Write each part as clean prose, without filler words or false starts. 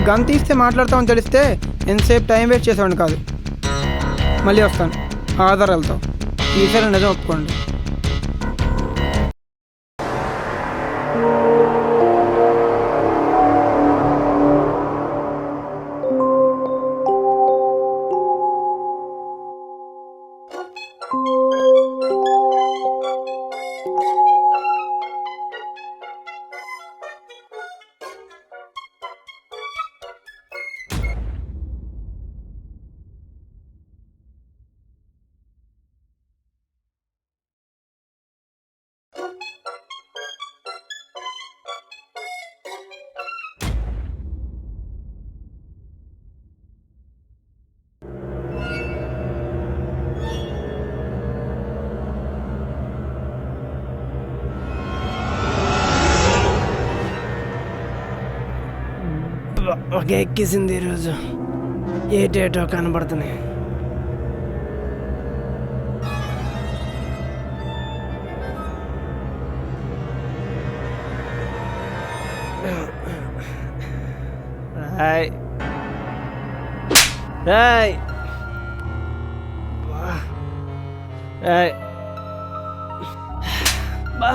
Gun తీస్తే మాట్లాడతామని తెలిస్తే ఎంతసేపు టైం వేస్ట్ చేసేవాడిని కాదు. మళ్ళీ వస్తాను ఆధారాలతో. ఈసారి నిజం ఒప్పుకోండి. ఒక ఎక్కేసింది ఈరోజు. ఏటేటో కనబడుతున్నాయి. రాయ్ రాయ్ రాయ్ బా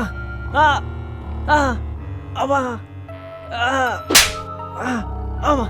అబ్బా అమ్మా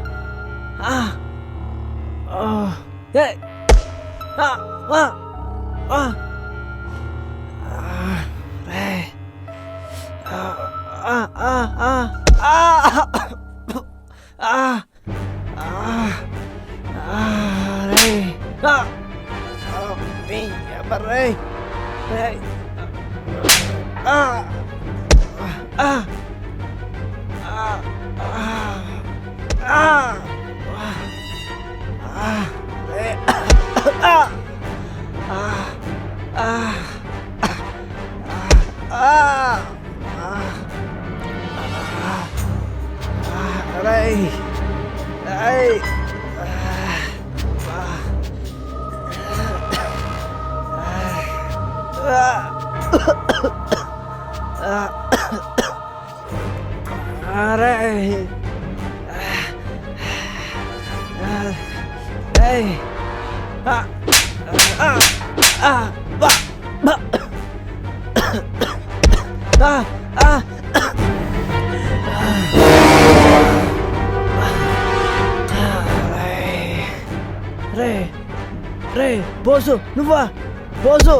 రే రే బోసు నువ్వా బోసు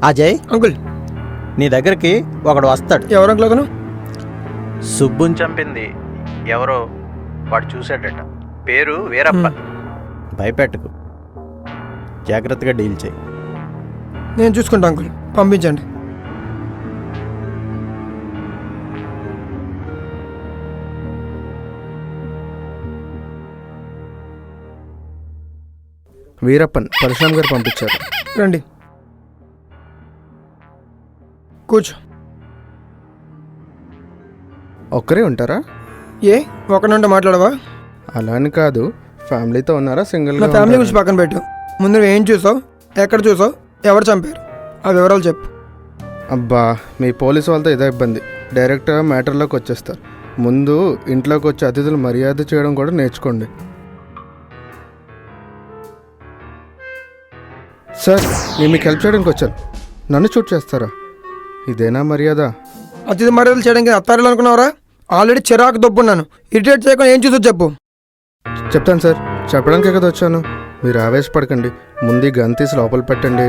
అజయ్ అంకుల్ నీ దగ్గరికి ఒకడు వస్తాడు. ఎవరు అంకుల్ అతను? సుబ్బుని చంపింది ఎవరో వాడు చూశాడట. పేరు వీరప్ప. భయపెట్టకు, జాగ్రత్తగా డీల్ చేయి. నేను చూసుకుంటా అంకుల్, పంపించండి. వీరప్పన్ పరశురామ్ గారు పంపించారు. రండి కూర్చో. ఒక్కరే ఉంటారా? ఏ ఒకనంటే మాట్లాడవా? అలా అని కాదు, ఫ్యామిలీతో ఉన్నారా సింగిల్? నా ఫ్యామిలీ గురించి పక్కన పెట్టు. ముందు నువ్వు ఏం చూసావు, ఎక్కడ చూసావు, ఎవరు చంపారు, ఆ వివరాలు చెప్పు. అబ్బా, మీ పోలీసు వాళ్ళతో ఇదే ఇబ్బంది. డైరెక్ట్గా మ్యాటర్లోకి వచ్చేస్తారు. ముందు ఇంట్లోకి వచ్చి అతిథులు మర్యాద చేయడం కూడా నేర్చుకోండి. సార్, నేను మీకు హెల్ప్ చేయడానికి వచ్చాను, నన్ను షూట్ చేస్తారా? ఇదేనా మర్యాద? అతిథి మర్యాదలు చేయడానికి అత్తారులు అనుకున్నావరా? ఆల్రెడీ చిరాకు దొబ్బున్నాను. ఇరిటేట్ చేయకుండా ఏం చూసో చెప్పు. చెప్తాను సార్, చెప్పడానికే కదా వచ్చాను. మీరు ఆవేశపడకండి, ముందు గన్ తీసి లోపల పెట్టండి.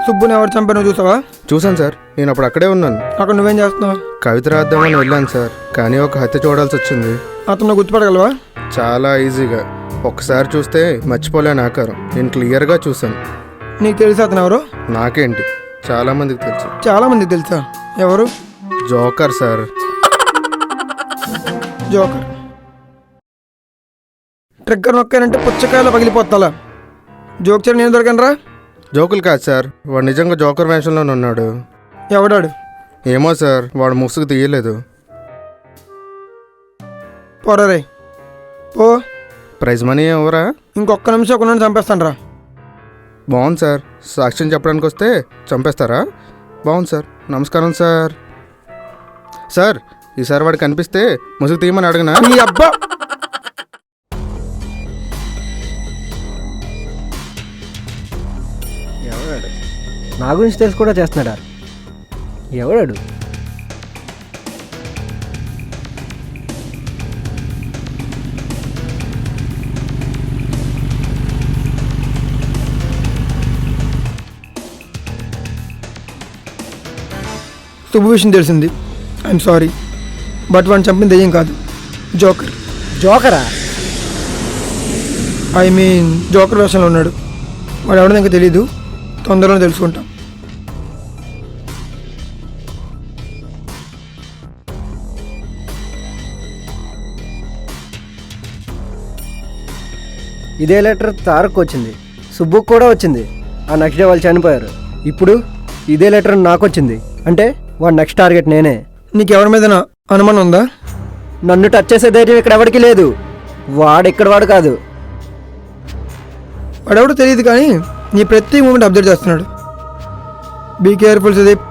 సుబ్బుని ఎవరు చంపానో చూసావా? చూసాను సార్, నేను అప్పుడు అక్కడే ఉన్నాను. అక్కడ నువ్వేం చేస్తున్నావు? కవిత రాద్దామని వెళ్ళాను సార్, కానీ ఒక హత్య చూడాల్సి వచ్చింది. అతను గుర్తుపడగలవా? చాలా ఈజీగా, ఒక్కసారి చూస్తే మర్చిపోలేని ఆకారం. నేను క్లియర్గా చూశాను. నీకు తెలుసా అతను ఎవరు? నాకేంటి, చాలా మందికి తెలుసు. చాలా మందికి తెలుసా? ఎవరు? Joker sir. జోకర్ ట్రిగ్గర్ నొక్కానంటే పుచ్చకాయలో పగిలిపోతా. జోక్ చేయడం నేను దొరకను రా. జోకులు కాదు సార్, వాడు నిజంగా జోకర్ వేషంలోనే ఉన్నాడు. ఎవడాడు? ఏమో సార్, వాడు ముసుగు తీయలేదు. పోరా రే పో. ప్రైజ్ మనీ ఎవరా? ఇంకొక్క నిమిషం ఒక నుండి చంపేస్తాను రా. బాగుంది సార్, సాక్ష్యం చెప్పడానికి వస్తే చంపేస్తారా? బాగుంది సార్. నమస్కారం సార్. సార్, ఈసారి వాడు కనిపిస్తే ముసుగు తీయమని అడగనా? నీ అబ్బా. ఎవడాడు? నా గురించి తెలుసు కూడా చేస్తున్నాడా? ఎవడాడు? శుభ విషయం తెలిసింది. ఐఎమ్ సారీ, బట్ వాడిని చంపింది దెయ్యం కాదు, జోకర్. జోకరా? ఐ మీన్ జోకర్ వేషంలో ఉన్నాడు. వాడు ఎవడో ఇంకా తెలీదు, తొందరలో తెలుసుకుంటాం. ఇదే లెటర్ తారక్ వచ్చింది, సుబ్బుకు కూడా వచ్చింది. ఆ నెక్స్ట్ డే వాళ్ళు చనిపోయారు. ఇప్పుడు ఇదే లెటర్ నాకు వచ్చింది. అంటే వాడు నెక్స్ట్ టార్గెట్ నేనే. నీకు ఎవరి మీద అనుమానం ఉందా? నన్ను టచ్ చేసే ధైర్యం ఇక్కడ ఎవరికి లేదు. వాడు ఇక్కడ వాడు కాదు. వాడెవడో తెలియదు కానీ నీ ప్రతి మూమెంట్ అబ్జర్వ్ చేస్తున్నాడు. Be careful Sudeep.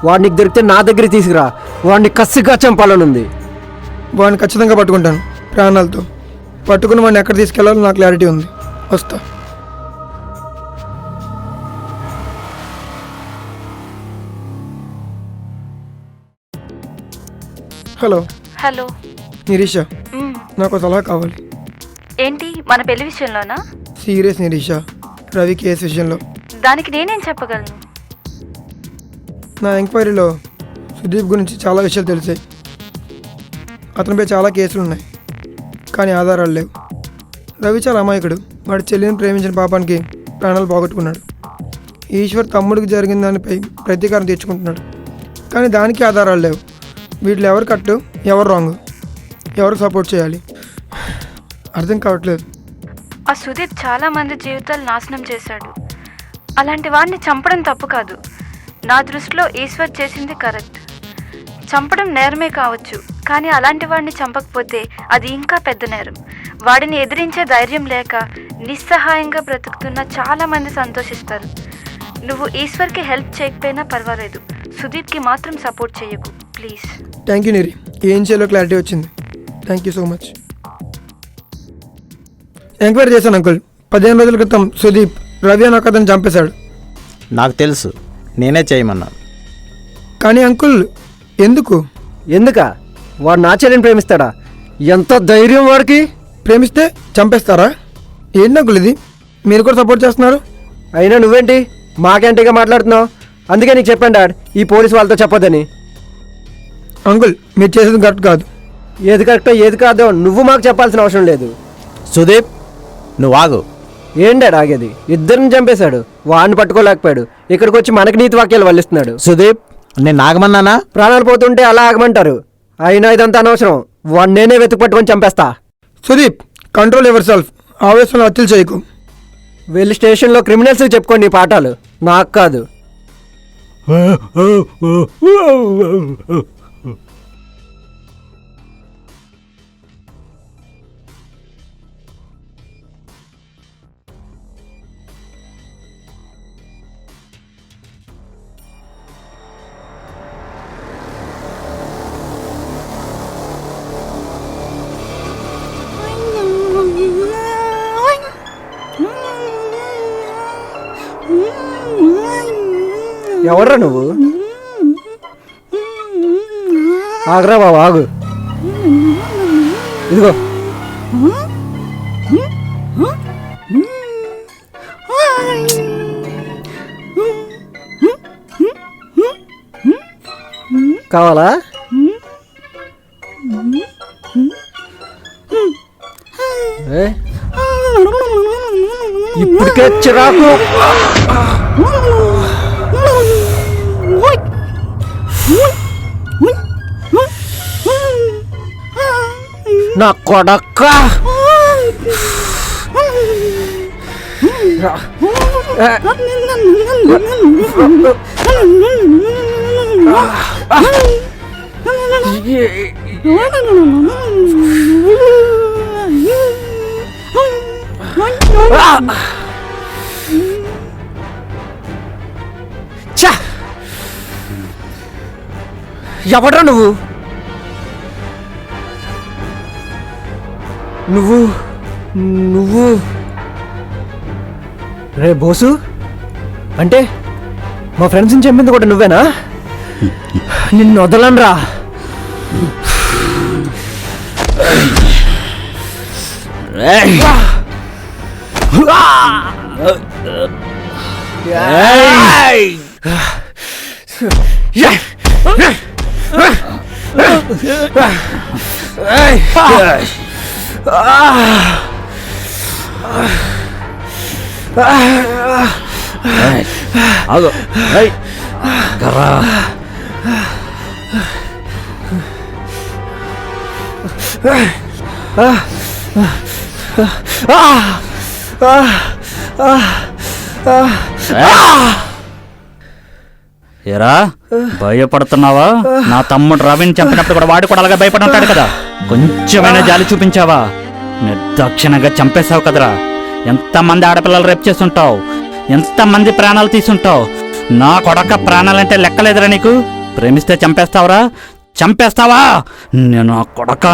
వాడికి దొరికితే నా దగ్గర తీసుకురా. వాడిని కసిగా చంపాలనుంది. వాడిని ఖచ్చితంగా పట్టుకుంటాను ప్రాణాలతో. పట్టుకుని వాడిని ఎక్కడ తీసుకెళ్లాలో నాకు క్లారిటీ ఉంది. వస్తా. హలో. హలో. నిరీష, నాకు ఒక సలహా కావాలి. ఏంటి? మన పెళ్లి విషయంలోనా? సీరియస్ నిరీష, రవి కేసు విషయంలో. దానికి నేనేం చెప్పగలను? నా ఎంక్వైరీలో సుదీప్ గురించి చాలా విషయాలు తెలిసాయి. అతనిపై చాలా కేసులు ఉన్నాయి కానీ ఆధారాలు లేవు. రవి చాలా అమాయకుడు. వాడి చెల్లిని ప్రేమించిన పాపానికి ప్రాణాలు పోగొట్టుకున్నాడు. ఈశ్వర్ తమ్ముడికి జరిగిన దానిపై ప్రతీకారం తీర్చుకుంటున్నాడు కానీ దానికి ఆధారాలు లేవు. వీటిలో ఎవరు కట్టు, ఎవరు రాంగ్, ఎవరు సపోర్ట్ చేయాలి అర్థం కావట్లేదు. ఆ సుదీప్ చాలా మంది జీవితాలు నాశనం చేశాడు. అలాంటి వాడిని చంపడం తప్పు కాదు. నా దృష్టిలో ఈశ్వర్ చేసింది కరెక్ట్. చంపడం నేరమే కావచ్చు కానీ అలాంటి వాడిని చంపకపోతే అది ఇంకా పెద్ద నేరం. వాడిని ఎదిరించే ధైర్యం లేక నిస్సహాయంగా బ్రతుకుతున్న చాలా మంది సంతోషిస్తారు. నువ్వు ఈశ్వర్కి హెల్ప్ చేయకపోయినా పర్వాలేదు, సుదీప్కి మాత్రం సపోర్ట్ చేయకు ప్లీజ్. థ్యాంక్ యూ నిరి, ఏం చేయాలో క్లారిటీ వచ్చింది. Thank you so much. Enquiry చేశాను అంకుల్. 15 రోజుల క్రితం సుదీప్ రవి అని ఒక అతను చంపేశాడు. నాకు తెలుసు, నేనే చేయమన్నాను. కానీ అంకుల్ ఎందుకు? ఎందుకా? వాడు నా చెల్లిని ప్రేమిస్తాడా? ఎంత ధైర్యం వాడికి! ప్రేమిస్తే చంపేస్తారా? ఏంటి అంకుల్ ఇది? మీరు కూడా సపోర్ట్ చేస్తున్నారు. అయినా నువ్వేంటి మాకేంటిగా మాట్లాడుతున్నావు? అందుకే నీకు చెప్పాను డాడ్, ఈ పోలీసు వాళ్ళతో చెప్పొద్దని. అంకుల్ మీరు చేసేది కరెక్ట్ కాదు. ఏది కరెక్టో ఏది కాదో నువ్వు మాకు చెప్పాల్సిన అవసరం లేదు. సుదీప్, నువ్వు ఆగు. ఏం డాడ్ ఆగేది? ఇద్దరిని చంపేశాడు, వాడిని పట్టుకోలేకపోయాడు. ఇక్కడికి వచ్చి మనకి నీతి వాక్యాలు వల్లిస్తున్నాడు. సుదీప్, నేను ఆగమన్నానా? ప్రాణాలు పోతుంటే అలా ఆగమంటారు. అయినా ఇదంతా అనవసరం. వాడిని నేనే వెతుకు పట్టుకొని చంపేస్తా. Sudeep, control your self. ఆవేశంలో హత్యలు చేయకు. వెళ్ళి స్టేషన్లో క్రిమినల్స్కి చెప్పుకోండి ఈ పాఠాలు, నాకు కాదు. ఎవర్రా నువ్వు? ఆగరా బాబు, ఆగు. ఇదిగో కావాలా? ఇప్పటికే చిరాకు. నా కొడక్క ఎవడ్రా నువ్వు నువ్వు నువ్వు రే బోసు అంటే మా ఫ్రెండ్స్ని చంపింది కూడా నువ్వేనా? నిన్ను వదలనురా. ఆగు గర్రా ఏరా భయపడుతున్నావా? నా తమ్ముడు రవిని చంపినప్పుడు కూడా వాడు కూడా అలాగే భయపడి ఉంటాడు కదా. కొంచెమైనా జాలి చూపించావా? నిర్దాక్షిణంగా చంపేశావు కదరా. ఎంతమంది ఆడపిల్లలు రేపు చేస్తుంటావు, ఎంతమంది ప్రాణాలు తీసుంటావు. నా కొడక ప్రాణాలంటే లెక్కలేదురా నీకు. ప్రేమిస్తే చంపేస్తావురా? చంపేస్తావా? నేను ఆ కొడక